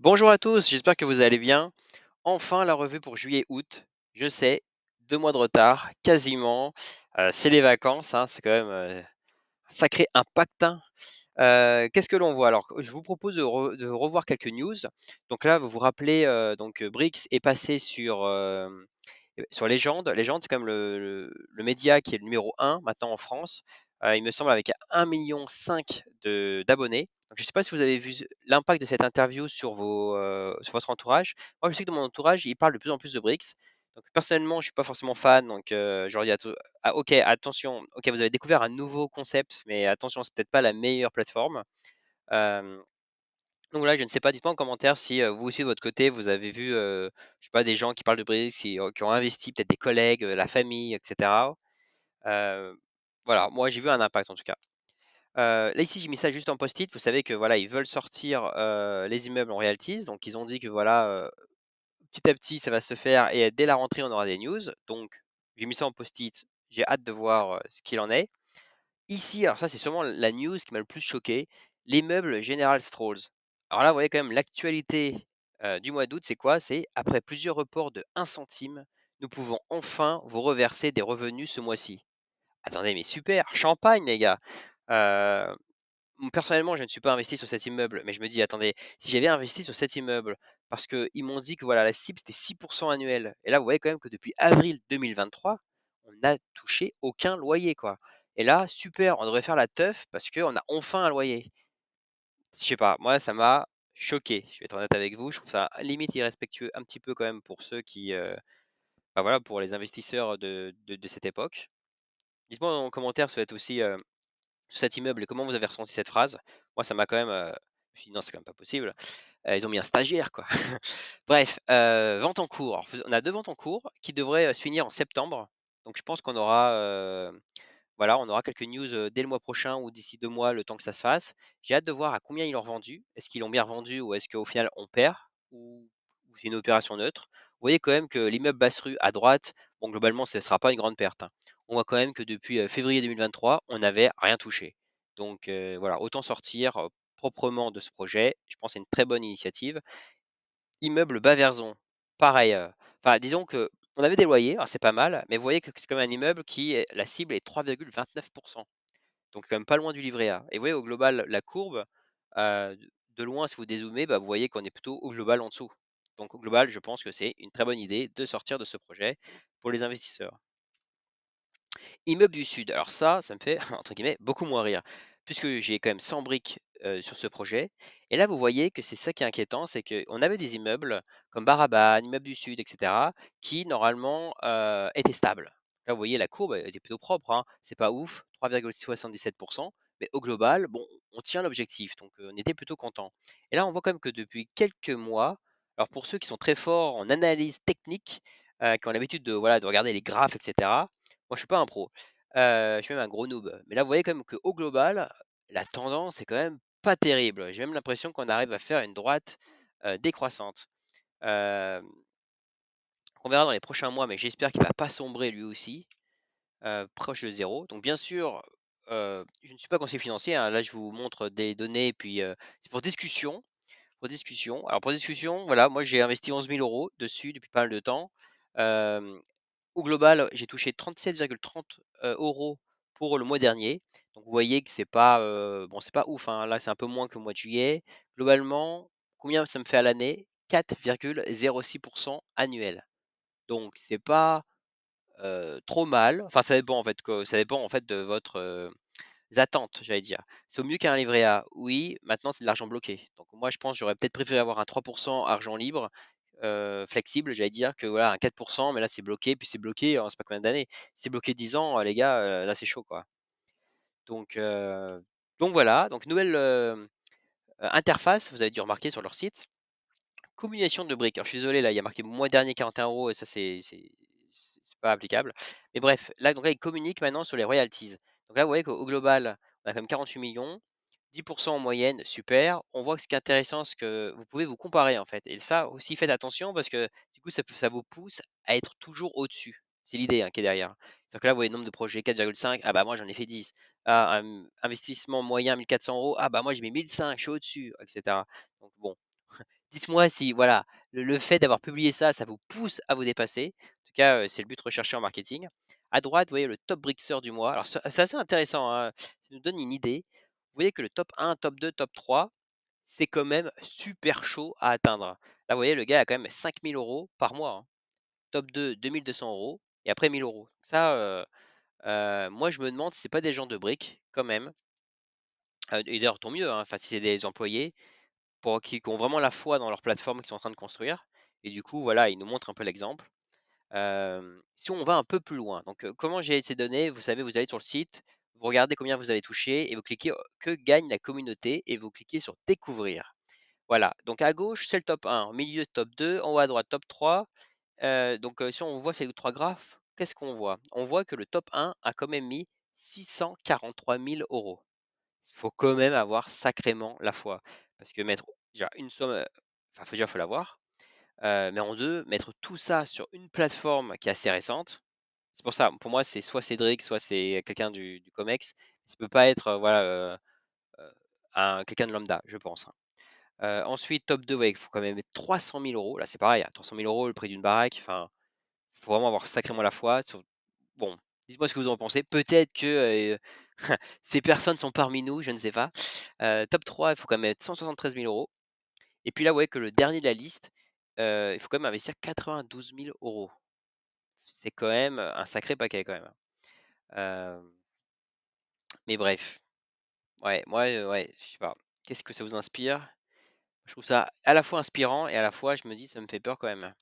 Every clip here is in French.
Bonjour à tous, j'espère que vous allez bien. Enfin la revue pour juillet-août. Je sais, 2 mois de retard, quasiment. C'est les vacances, hein, c'est quand même, un sacré impact, hein. Qu'est-ce que l'on voit? Alors, je vous propose de revoir quelques news. Donc là, vous vous rappelez, Brix est passé sur Legend. Legend, c'est quand même le média qui est le numéro un maintenant en France, il me semble avec 1,5 million de d'abonnés. Donc je ne sais pas si vous avez vu l'impact de cette interview sur votre entourage. Moi, je sais que dans mon entourage, ils parlent de plus en plus de Brix. Donc personnellement, je ne suis pas forcément fan, donc je leur dis: «Ah OK, attention, OK, vous avez découvert un nouveau concept, mais attention, c'est peut-être pas la meilleure plateforme». Hem donc voilà, je ne sais pas, dites-moi en commentaire si, vous aussi de votre côté, vous avez vu, je sais pas, des gens qui parlent de Brix, qui ont investi, peut-être des collègues, la famille et cetera. Heu, voilà, moi j'ai vu un impact en tout cas. Là ici, j'ai mis ça juste en post-it. Vous savez que voilà, ils veulent sortir, les immeubles en royalties, donc ils ont dit que voilà, petit à petit ça va se faire et dès la rentrée on aura des news. Donc j'ai mis ça en post-it, j'ai hâte de voir, ce qu'il en est. Ici, alors ça, c'est sûrement la news qui m'a le plus choqué, l'immeuble General Strolls. Alors là, vous voyez quand même l'actualité du mois d'août, c'est quoi? C'est après plusieurs reports de 1 centime, nous pouvons enfin vous reverser des revenus ce mois-ci. Attendez, mais super, champagne les gars. Euh, Personnellement, je ne suis pas investi sur cet immeuble, mais je me dis, attendez, si j'avais investi sur cet immeuble, parce qu'ils m'ont dit que voilà, la cible c'était 6% annuel, et là, vous voyez quand même que depuis avril 2023, on n'a touché aucun loyer, quoi. Et là, super, on devrait faire la teuf parce qu'on a enfin un loyer. Je sais pas, moi, ça m'a choqué. Je vais être honnête avec vous. Je trouve ça limite irrespectueux un petit peu quand même pour ceux qui, bah voilà, pour les investisseurs de cette époque. Dites-moi en commentaire si vous êtes aussi sur cet immeuble et comment vous avez ressenti cette phrase. Moi, ça m'a quand même. Je me suis dit, non, c'est quand même pas possible. Ils ont mis un stagiaire, quoi. Bref, vente en cours. Alors, on a deux ventes en cours qui devraient se finir en septembre. Donc, je pense qu'on aura, voilà, on aura quelques news dès le mois prochain ou d'ici 2 mois, le temps que ça se fasse. J'ai hâte de voir à combien ils l'ont revendu. Est-ce qu'ils l'ont bien revendu ou est-ce qu'au final on perd ou c'est une opération neutre. Vous voyez quand même que l'immeuble Basse-Rue à droite, bon, globalement, ce ne sera pas une grande perte, hein. On voit quand même que depuis février 2023, on n'avait rien touché. Donc voilà, autant sortir proprement de ce projet. Je pense que c'est une très bonne initiative. Immeuble Baverzon, pareil, enfin disons que on avait des loyers, alors c'est pas mal, mais vous voyez que c'est quand même un immeuble qui est la cible est 3,29. Donc quand même pas loin du livret A. Et vous voyez au global la courbe, de loin si vous dézoomez, bah, vous voyez qu'on est plutôt au global en dessous. Donc au global, je pense que c'est une très bonne idée de sortir de ce projet pour les investisseurs. Immeuble du Sud, alors ça me fait entre guillemets «beaucoup moins rire», puisque j'ai quand même 100 briques, sur ce projet et là vous voyez que c'est ça qui est inquiétant, c'est qu'on avait des immeubles comme Baraban, Immeuble du Sud et cetera, qui normalement, étaient stables. Là vous voyez la courbe, elle était plutôt propre, hein, c'est pas ouf, 3,77, mais au global, bon, on tient l'objectif, donc on était plutôt content. Et là on voit quand même que depuis quelques mois, alors pour ceux qui sont très forts en analyse technique, qui ont l'habitude de, voilà, de regarder les graphes et cetera, moi, je suis pas un pro, je suis même un gros noob. Mais là, vous voyez quand même qu'au global, la tendance est quand même pas terrible. J'ai même l'impression qu'on arrive à faire une droite, décroissante. Hem, on verra dans les prochains mois, mais j'espère qu'il va pas sombrer lui aussi, proche de zéro. Donc bien sûr, je ne suis pas conseiller financier, hein. Là, je vous montre des données, puis, c'est pour discussion, pour discussion. Alors pour discussion, voilà, moi j'ai investi 11 000 € dessus depuis pas mal de temps. Hem Au global, j'ai touché 37,30 € pour le mois dernier. Donc vous voyez que c'est pas, bon, c'est pas ouf, hein. Là, c'est un peu moins que le mois de juillet. Globalement, combien ça me fait à l'année? 4,06 annuel. Donc c'est pas, trop mal. Enfin, ça dépend en fait ça dépend en fait de votre, attentes, j'allais dire. C'est au mieux qu'un livret A. Oui, maintenant c'est de l'argent bloqué. Donc moi, je pense, j'aurais peut-être préféré avoir un 3 argent libre, flexible, j'allais dire que voilà, un 4, mais là c'est bloqué, puis c'est bloqué, on sait pas combien d'années. Si c'est bloqué 10 ans, les gars, là c'est chaud, quoi. Donc heu, donc voilà, donc nouvelle, interface, vous avez dû remarquer sur leur site. Combination de briques. Alors je suis désolé, là, il y a marqué mois dernier 41 € et ça c'est pas applicable. Mais bref, là donc là, ils communiquent maintenant sur les royalties. Donc là, vous voyez qu'au global, on a quand même 48 millions, 10 en moyenne, super. On voit que ce qui est intéressant, c'est que vous pouvez vous comparer, en fait, et ça aussi faites attention parce que du coup, ça vous pousse à être toujours au-dessus. C'est l'idée, hein, qui est derrière. C'est-à-dire que là, vous voyez le nombre de projets, 4,5, ah bah moi j'en ai fait 10. Ah, investissement moyen 1 400 €, ah bah moi j'ai mis 1 500, je suis au-dessus, et cetera. Donc bon. Dites-moi si voilà, le fait d'avoir publié ça, ça vous pousse à vous dépasser. En tout cas, c'est le but recherché en marketing. À droite, vous voyez le top Brixer du mois. Alors c'est assez intéressant, hein, ça nous donne une idée. Vous voyez que le top 1, top 2, top 3, c'est quand même super chaud à atteindre. Là, vous voyez, le gars a quand même 5 000 € par mois, hein. Top 2, 2 200 € et après 1 000 €. Ça, moi, je me demande si c'est pas des gens de briques quand même, et d'ailleurs tant mieux, hein, enfin si c'est des employés pour qui ont vraiment la foi dans leur plateforme qu'ils sont en train de construire et du coup, voilà, ils nous montrent un peu l'exemple. Si on va un peu plus loin, donc comment j'ai ces données? Vous savez, vous allez sur le site, vous regardez combien vous avez touché et vous cliquez, «Que gagne la communauté?» et vous cliquez sur «Découvrir». Voilà, donc à gauche, c'est le top 1, au milieu, top 2, en haut à droite, top 3. Donc si on voit ces 3 graphes, qu'est-ce qu'on voit? On voit que le top 1 a quand même mis 643 000 €. Il faut quand même avoir sacrément la foi. Parce que mettre déjà une somme, enfin faut déjà faut l'avoir, mais en 2 mettre tout ça sur une plateforme qui est assez récente, c'est pour ça, pour moi, c'est soit Cédric, soit c'est quelqu'un du COMEX. Ça peut pas être, voilà, heu, un quelqu'un de lambda, je pense, hein. Ensuite, top 2, ouais, il faut quand même mettre 300 000 €. Là, c'est pareil, hein, 300 000 €, le prix d'une baraque, enfin, il faut vraiment avoir sacrément la foi sur bon, dites-moi ce que vous en pensez. Peut-être que, ces personnes sont parmi nous, je ne sais pas. Top 3, il faut quand même mettre 173 000 €. Et puis là, ouais, que le dernier de la liste, il faut quand même investir 92 000 €. C'est quand même, un sacré paquet quand même, hein. Mais bref, ouais, moi, ouais, je sais pas. Qu'est-ce que ça vous inspire? Je trouve ça à la fois inspirant et à la fois je me dis: «Ça me fait peur quand même».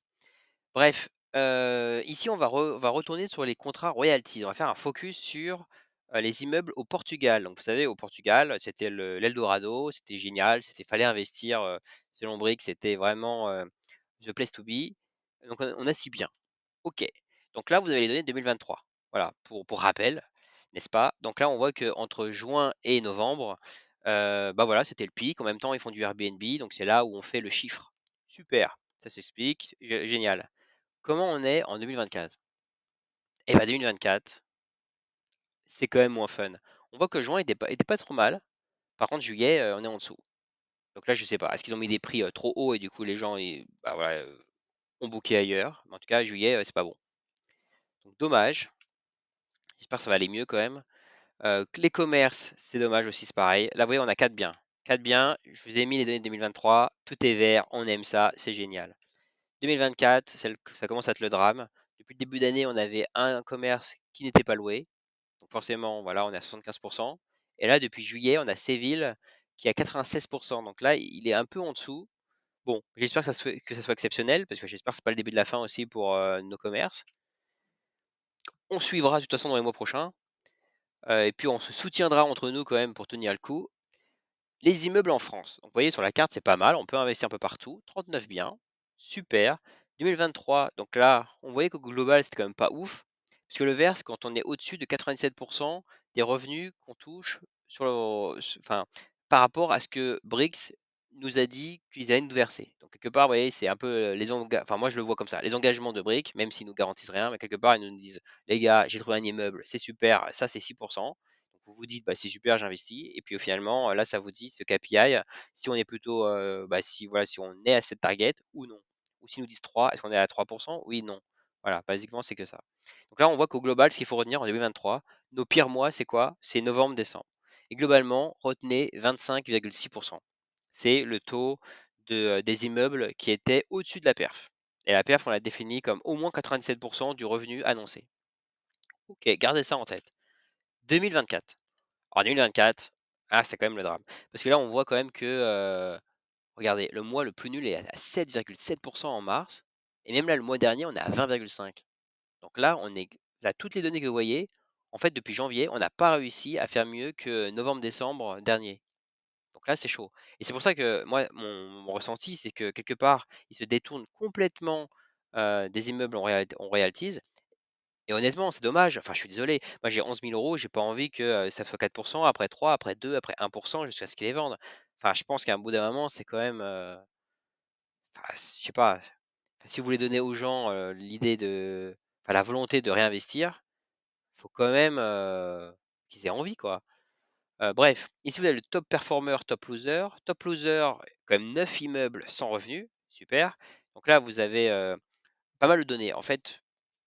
Bref, ici on va retourner sur les contrats royalties. On va faire un focus sur, les immeubles au Portugal. Donc vous savez, au Portugal, c'était l'Eldorado, c'était génial, fallait investir, selon Brics, c'était vraiment, the place to be. Donc on a si bien. OK. Donc là, vous avez les données de 2023. Voilà, pour rappel, n'est-ce pas? Donc là, on voit qu'entre juin et novembre, bah, voilà, c'était le pic. En même temps, ils font du Airbnb, donc c'est là où on fait le chiffre. Super, ça s'explique, génial. Comment on est en 2024? Eh bah, 2024, c'est quand même moins fun. On voit que juin était pas trop mal. Par contre, juillet, on est en dessous. Donc là, je sais pas, est-ce qu'ils ont mis des prix, trop hauts et du coup les gens bah, voilà, ont booké ailleurs? Mais en tout cas, juillet, c'est pas bon. Donc dommage, j'espère que ça va aller mieux quand même. Les commerces, c'est dommage aussi, c'est pareil. Là, vous voyez, on a 4 biens. 4 biens, je vous ai mis les données de 2023, tout est vert, on aime ça, c'est génial. 2024, ça commence à être le drame. Depuis le début d'année, on avait un commerce qui n'était pas loué. Donc forcément, voilà, on est à 75. Et là, depuis juillet, on a Séville qui est à 96. Donc là, il est un peu en dessous. Bon, j'espère que ça soit exceptionnel, parce que j'espère que c'est pas le début de la fin aussi pour nos commerces. On suivra de toute façon dans les mois prochains. Et puis on se soutiendra entre nous quand même pour tenir le coup. Les immeubles en France. Donc, vous voyez sur la carte, c'est pas mal. On peut investir un peu partout. 39 biens. Super. 2023, donc là, on voyait qu'au global, c'était quand même pas ouf. Parce que le vert, c'est quand on est au-dessus de 97% des revenus qu'on touche enfin, par rapport à ce que Brix nous a dit qu'ils allaient nous verser. Donc, quelque part, vous voyez, c'est un peu enfin, moi, je le vois comme ça. Les engagements de Brick, même s'ils nous garantissent rien, mais quelque part, ils nous disent, les gars, j'ai trouvé un immeuble, c'est super, ça, c'est 6%. Donc vous vous dites: «Bah, c'est super, j'investis» et puis finalement, là, ça vous dit ce KPI, si on est plutôt, bah, si voilà, si on est à cette target ou non. Ou s'ils nous disent 3, est-ce qu'on est à 3? Oui, non. Voilà, basiquement, c'est que ça. Donc là, on voit qu'au global, ce qu'il faut retenir en 2023, nos pires mois, c'est quoi? C'est novembre, décembre et globalement, retenez 25,6. C'est le taux des immeubles qui étaient au-dessus de la perf et la perf, on l'a définie comme au moins 97 du revenu annoncé. OK, gardez ça en tête. 2024. Alors 2024, ah, c'est quand même le drame. Parce que là, on voit quand même que, regardez, le mois le plus nul est à 7,7 en mars et même là, le mois dernier, on est à 20,5. Donc là, toutes les données que vous voyez, en fait, depuis janvier, on n'a pas réussi à faire mieux que novembre-décembre dernier. Donc là, c'est chaud et c'est pour ça que moi, mon ressenti, c'est que quelque part, ils se détournent complètement, des immeubles en royalties et honnêtement, c'est dommage. Enfin, je suis désolé. Moi, j'ai 11 000 €, j'ai pas envie que, ça soit 4, après 3, après 2, après 1 jusqu'à ce qu'ils les vendent. Enfin, je pense qu'à un bout d'un moment, c'est quand même, enfin, je sais pas, si vous voulez donner aux gens, l'idée enfin, la volonté de réinvestir, faut quand même, qu'ils aient envie, quoi. Bref, ici vous avez le top performer, top loser. Top loser, quand même 9 immeubles sans revenus, super. Donc là, vous avez, pas mal de données. En fait,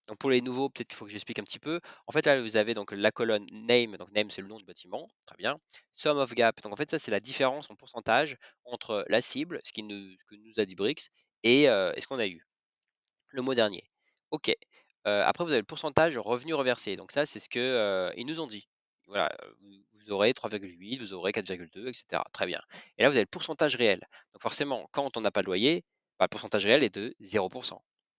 donc pour les nouveaux, peut-être qu'il faut que j'explique un petit peu. En fait, là, vous avez donc la colonne name, donc name, c'est le nom du bâtiment, très bien. Sum of gap, donc en fait, ça, c'est la différence en pourcentage entre la cible, ce que nous a dit Brix, et ce qu'on a eu le mois dernier. OK. Après, vous avez le pourcentage revenu reversé. Donc ça, c'est ce que, ils nous ont dit. Voilà, vous aurez 3,8, vous aurez 4,2, et cetera. Très bien. Et là, vous avez le pourcentage réel. Donc forcément, quand on n'a pas de loyer, bah, le pourcentage réel est de 0.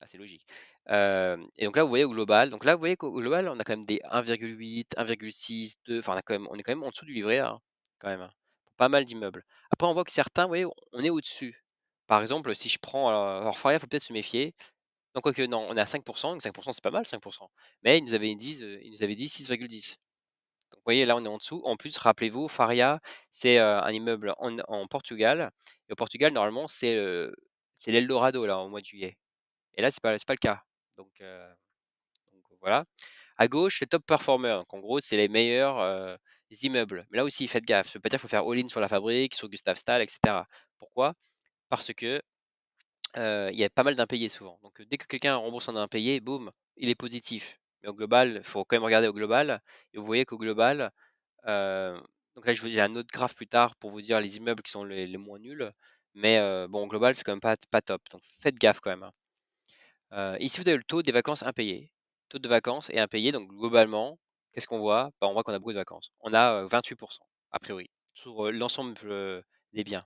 Ah, c'est logique. Et donc là, vous voyez au global, donc là, vous voyez qu'au global, on a quand même des 1,8, 1,6, 2, enfin, on est quand même en dessous du livret A, hein, quand même, hein, pour pas mal d'immeubles. Après, on voit que certains, vous voyez, on est au-dessus. Par exemple, si je prends, Orpharia, il faut peut-être se méfier. Donc quoique non, on est à 5, donc 5 c'est pas mal 5. Mais ils nous avaient dit 6,10. Donc vous voyez là, on est en dessous. En plus, rappelez-vous, Faria, c'est, un immeuble en Portugal et au Portugal, normalement, c'est l'Eldorado là, au mois de juillet et là, c'est pas le cas. Donc voilà. À gauche, les top performers, donc en gros, c'est les meilleurs, immeubles. Mais là aussi, faites gaffe, ça veut pas dire qu'il faut faire all-in sur la fabrique, sur Gustave Stahl et cetera. Pourquoi? Parce que il y a pas mal d'impayés souvent. Donc, dès que quelqu'un rembourse un impayé, boum, il est positif. Mais au global, il faut quand même regarder au global et vous voyez qu'au global, heu, donc là, je vous dis un autre graphe plus tard pour vous dire les immeubles qui sont les moins nuls. Mais, bon, au global, c'est quand même pas top. Donc faites gaffe quand même, hein. Ici, vous avez le taux des vacances impayées. Taux de vacances et impayés, donc globalement, qu'est-ce qu'on voit? Bah, on voit qu'on a beaucoup de vacances. On a, 28 a priori, sur, l'ensemble, des biens.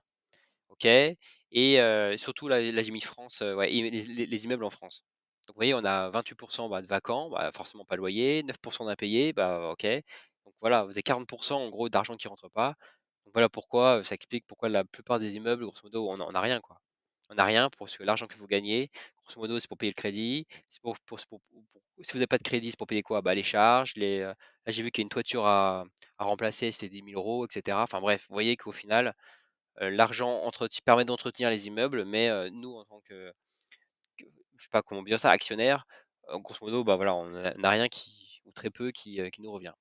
OK et surtout là j'ai mis France, ouais et les immeubles en France. Donc vous voyez, on a 28 bah, de vacants, bah, forcément pas de loyer, 9 d'impayés, bah, OK. Donc voilà, vous avez 40 en gros d'argent qui rentre pas. Donc voilà pourquoi, ça explique pourquoi la plupart des immeubles, grosso modo, on a rien, quoi. On a rien parce que l'argent que vous gagnez, grosso modo, c'est pour payer le crédit, c'est pour si vous avez pas de crédit, c'est pour payer quoi? Bah, les charges, là j'ai vu qu'il y a une toiture à remplacer, c'était 10 000 € et cetera. Enfin bref, vous voyez qu'au final l'argent permet d'entretenir les immeubles, mais nous, en tant que je sais pas comment dire ça, actionnaires, grosso modo, bah, voilà, on n'a rien ou très peu qui nous revient.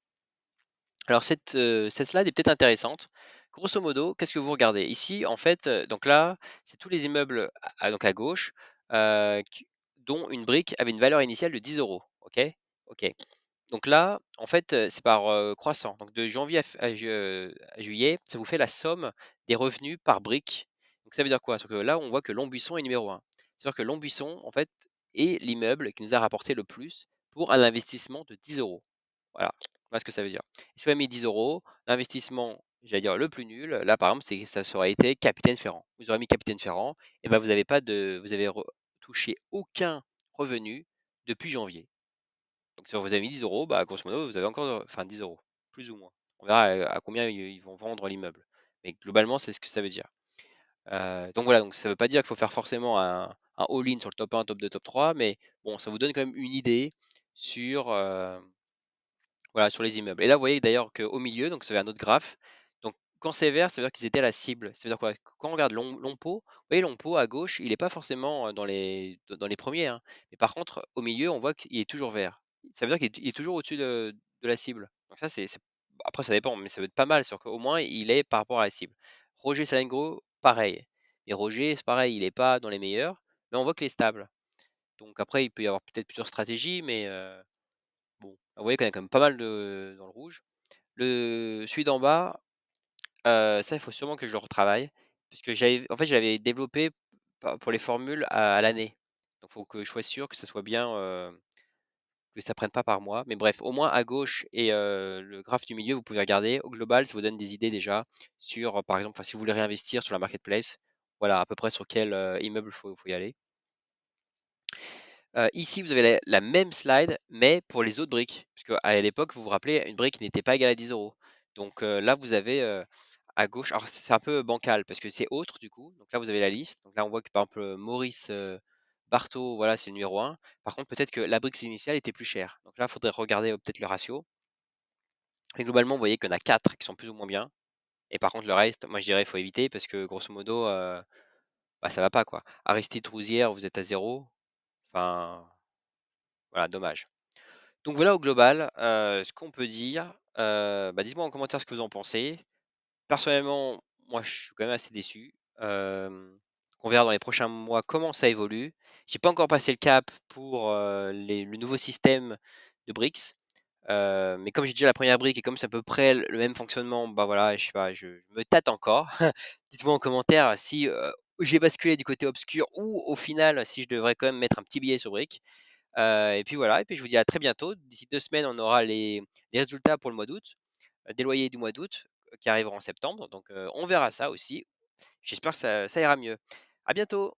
Alors cette slide est peut-être intéressante. Grosso modo, qu'est-ce que vous regardez? Ici, en fait, donc là, c'est tous les immeubles donc à gauche, qui dont une brique avait une valeur initiale de 10 €. OK? OK. Donc là, en fait, c'est par, croissant. Donc de janvier à juillet, ça vous fait la somme des revenus par brique. Donc ça veut dire quoi? C'est que là, on voit que Lombusson est numéro un. C'est-à-dire que Lombusson, en fait, est l'immeuble qui nous a rapporté le plus pour un investissement de 10 €. Voilà, voilà ce que ça veut dire. Si vous avez mis 10 €, l'investissement, j'allais dire le plus nul, là, par exemple, ça aurait été Capitaine Ferrand. Vous aurez mis Capitaine Ferrand et ben, vous avez touché aucun revenu depuis janvier. Donc si vous avez mis 10 €, bah, grosso modo, vous avez encore, enfin 10 €, plus ou moins. On verra, à combien ils vont vendre l'immeuble. Mais globalement, c'est ce que ça veut dire. Donc voilà, donc ça veut pas dire qu'il faut faire forcément un all-in sur le top 1, top 2, top 3, mais bon, ça vous donne quand même une idée sur, voilà, sur les immeubles. Et là, vous voyez d'ailleurs qu'au milieu, donc ça fait un autre graphe. Donc quand c'est vert, ça veut dire qu'ils étaient à la cible. Ça veut dire quoi? Quand on regarde Lompo, vous voyez Lompo à gauche, il est pas forcément, dans les premiers, hein. Mais par contre, au milieu, on voit qu'il est toujours vert. Ça veut dire qu'il est toujours au-dessus de la cible. Donc ça, c'est après ça dépend, mais ça veut être pas mal, c'est-à-dire qu'au moins il est par rapport à la cible. Roger Salengro, pareil. Et Roger, c'est pareil, il est pas dans les meilleurs, mais on voit qu'il est stable. Donc après, il peut y avoir peut-être plusieurs stratégies, mais bon, vous voyez qu'on a quand même pas mal dans le rouge. Celui d'en bas, ça, il faut sûrement que je le retravaille puisque en fait, je l'avais développé pour les formules à l'année. Donc il faut que je sois sûr que ça soit bien, que ça prenne pas par mois. Mais bref, au moins à gauche et le graphe du milieu, vous pouvez regarder. Au global, ça vous donne des idées déjà sur, par exemple, enfin, si vous voulez réinvestir sur la marketplace, voilà à peu près sur quel, immeuble faut y aller. Ici, vous avez la même slide, mais pour les autres briques. Puisque à l'époque, vous vous rappelez, une brique n'était pas égale à 10 €. Donc là, vous avez, à gauche alors c'est un peu bancal parce que c'est autre du coup. Donc là, vous avez la liste. Donc là, on voit que par exemple, Maurice, Barthaud, voilà, c'est le numéro un. Par contre, peut-être que la brique initiale était plus chère. Donc là, il faudrait regarder, peut-être le ratio. Mais globalement, vous voyez qu'il y en a 4 qui sont plus ou moins bien. Et par contre, le reste, moi, je dirais, il faut éviter parce que grosso modo, bah, ça va pas, quoi. Aristide Rouzière, vous êtes à zéro. Enfin, voilà, dommage. Donc voilà au global, ce qu'on peut dire. Dites-moi en commentaire ce que vous en pensez. Personnellement, moi, je suis quand même assez déçu. On verra dans les prochains mois comment ça évolue. J'ai pas encore passé le cap pour, le nouveau système de briques, mais comme j'ai déjà la première brique et comme c'est à peu près le même fonctionnement, bah, voilà, je sais pas, je me tâte encore. Dites-moi en commentaire si, j'ai basculé du côté obscur ou au final, si je devrais quand même mettre un petit billet sur briques. Et puis voilà, et puis je vous dis à très bientôt. D'ici 2 semaines, on aura les résultats pour le mois d'août, des loyers du mois d'août, qui arriveront en septembre, donc on verra ça aussi. J'espère que ça ira mieux. À bientôt!